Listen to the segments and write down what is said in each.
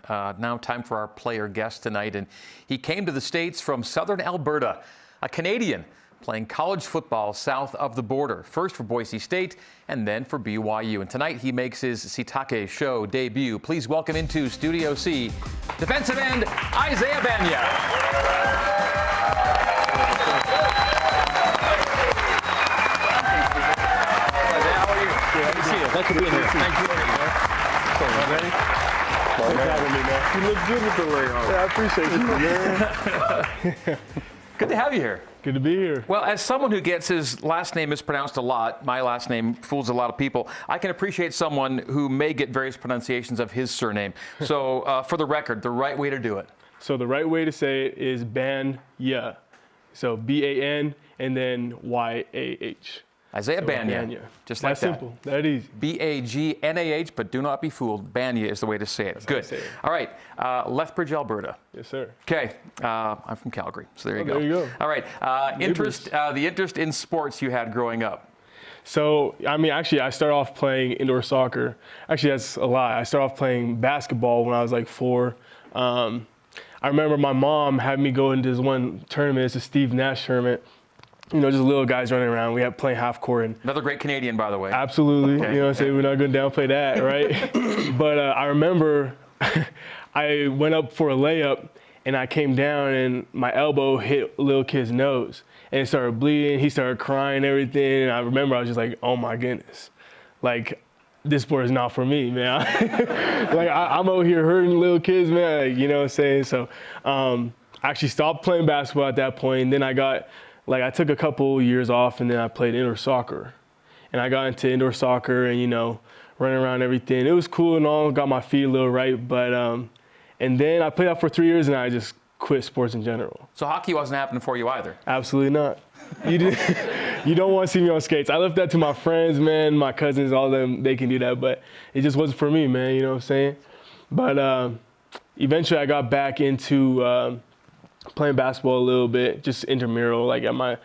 Now time for our player guest tonight. And he came to the States from southern Alberta, a Canadian playing college football south of the border, first for Boise State and then for BYU. And tonight he makes his Sitake show debut. Please welcome into Studio C, defensive end Isaiah Bagnah. Thanks for being here. Thank you. Ready? You look good with the layout. Yeah, I appreciate you, man. Good to have you here. Good to be here. Well, as someone who gets his last name mispronounced a lot, my last name fools a lot of people, I can appreciate someone who may get various pronunciations of his surname. So for the record, the right way to do it. So the right way to say it is Bagnah. So B-A-N and then Y-A-H. Isaiah Bagnah, just like that. Simple, that easy. B-A-G-N-A-H, but do not be fooled. Bagnah is the way to say it. That's good. Say it. All right, Lethbridge, Alberta. Yes, sir. Okay, I'm from Calgary, so there you go. There you go. All right, the interest in sports you had growing up. So, I mean, actually, I started off playing indoor soccer. Actually, that's a lie. I started off playing basketball when I was like 4. I remember my mom had me go into this one tournament. It's a Steve Nash tournament. You know, just little guys running around. We had playing half court. And another great Canadian, by the way. Absolutely. Okay. You know what I'm saying? We're not going to downplay that, right? But I remember I went up for a layup, and I came down, and my elbow hit a little kid's nose. And it started bleeding. He started crying and everything. And I remember I was just like, oh, my goodness. Like, this sport is not for me, man. Like, I'm over here hurting little kids, man. Like, you know what I'm saying? So I actually stopped playing basketball at that point. And then I took a couple years off, and then I played indoor soccer. And I got into indoor soccer and, you know, running around everything. It was cool and all, got my feet a little right. But, and then I played out for 3 years, and I just quit sports in general. So hockey wasn't happening for you either? Absolutely not. You don't want to see me on skates. I left that to my friends, man, my cousins, all of them, they can do that. But it just wasn't for me, man, you know what I'm saying? But eventually I got back into playing basketball a little bit, just intramural, like at my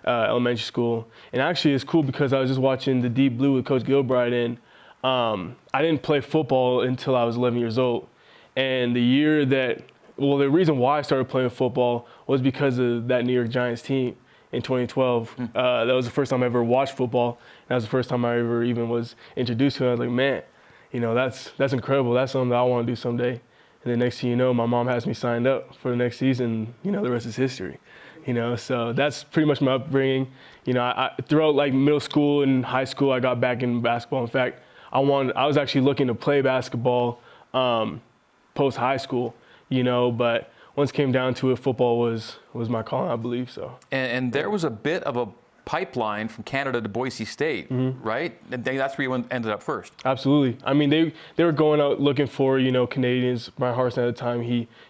elementary school. And actually it's cool because I was just watching The Deep Blue with Coach Gilbride, and I didn't play football until I was 11 years old. And the reason why I started playing football was because of that New York Giants team in 2012. That was the first time I ever watched football. That was the first time I ever even was introduced to it. I was like, man, you know, that's incredible. That's something that I want to do someday. And then next thing you know, my mom has me signed up for the next season. You know, the rest is history. You know, so that's pretty much my upbringing. You know, I throughout like middle school and high school, I got back in basketball. In fact, I was actually looking to play basketball post high school. You know, but once it came down to it, football was my calling, I believe so. And there was a bit of a pipeline from Canada to Boise State, right? And that's where you ended up first. Absolutely. I mean, they were going out looking for, you know, Canadians. Brian Harson at the time,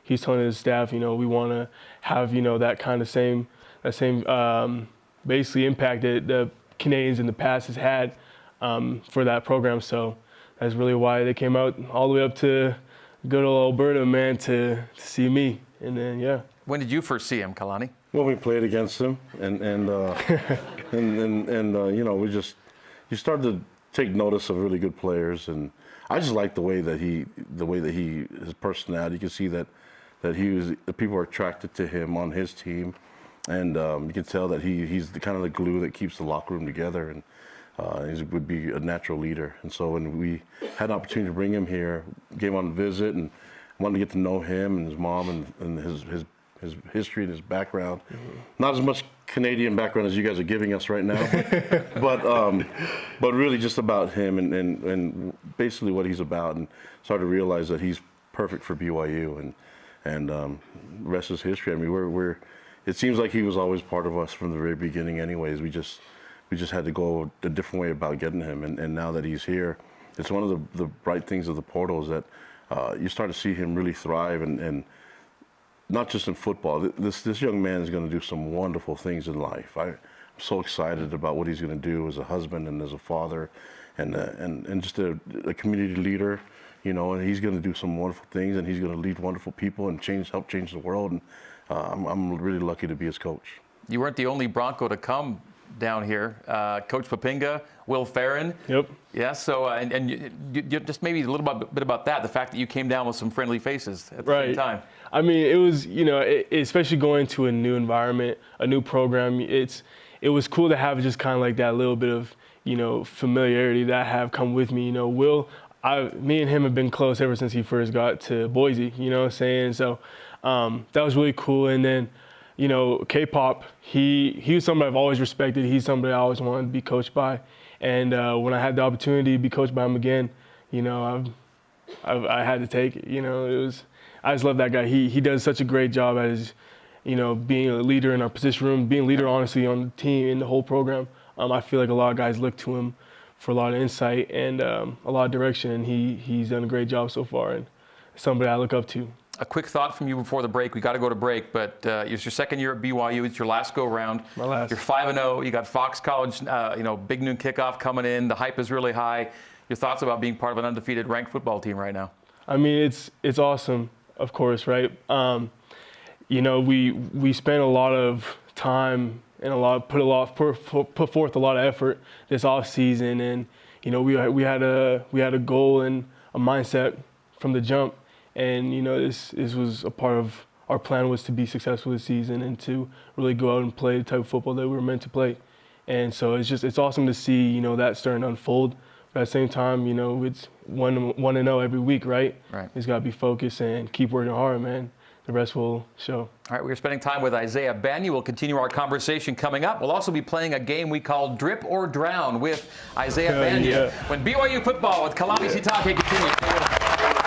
he's telling his staff, you know, we want to have, you know, that kind of same basically impact that the Canadians in the past has had for that program. So that's really why they came out all the way up to good old Alberta, man, to see me. And then, yeah. When did you first see him, Kalani? Well, we played against him, and you know, you started to take notice of really good players, and I just like the way that his personality. You can see that the people are attracted to him on his team, and you can tell that he's the kind of the glue that keeps the locker room together, and he would be a natural leader. And so when we had an opportunity to bring him here, came on a visit, and wanted to get to know him and his mom and his history and his background. Not as much Canadian background as you guys are giving us right now, but really just about him and basically what he's about, and started to realize that he's perfect for BYU, and rest is history. I mean, it seems like he was always part of us from the very beginning anyways. We just had to go a different way about getting him, and now that he's here, it's one of the bright things of the portal is that you start to see him really thrive, and not just in football. This young man is going to do some wonderful things in life. I'm so excited about what he's going to do as a husband and as a father, and just a community leader. You know, and he's going to do some wonderful things, and he's going to lead wonderful people and help change the world. And I'm really lucky to be his coach. You weren't the only Bronco to come down here. Coach Papinga, Will Farron. Yep. Yeah, so, and you just maybe a little bit about that, the fact that you came down with some friendly faces at the same time. I mean, it was, especially going to a new environment, a new program, it was cool to have just kind of like that little bit of, familiarity that I have come with me. Will, me and him have been close ever since he first got to Boise, you know what I'm saying? So that was really cool. And then, K-Pop, he was somebody I've always respected. He's somebody I always wanted to be coached by. And when I had the opportunity to be coached by him again, I had to take it. I just love that guy. He does such a great job as, being a leader in our position room, being a leader, honestly, on the team, in the whole program. I feel like a lot of guys look to him for a lot of insight and a lot of direction, and he's done a great job so far, and somebody I look up to. A quick thought from you before the break. We got to go to break, but it's your second year at BYU. It's your last go-round. My last. You're 5-0. You got Fox College, big noon kickoff coming in. The hype is really high. Your thoughts about being part of an undefeated ranked football team right now? I mean, it's awesome, of course, right? We spent a lot of time and put forth a lot of effort this off season, and we had a goal and a mindset from the jump, and this was a part of our plan, was to be successful this season and to really go out and play the type of football that we were meant to play. And so it's awesome to see that starting to unfold. But at the same time, it's 1-0 every week, right? Right. You just got to be focused and keep working hard, man. The rest will show. All right, we're spending time with Isaiah Bagnah. We'll continue our conversation coming up. We'll also be playing a game we call Drip or Drown with Isaiah Bagnah. Yeah. When BYU football with Kalani Sitake continues.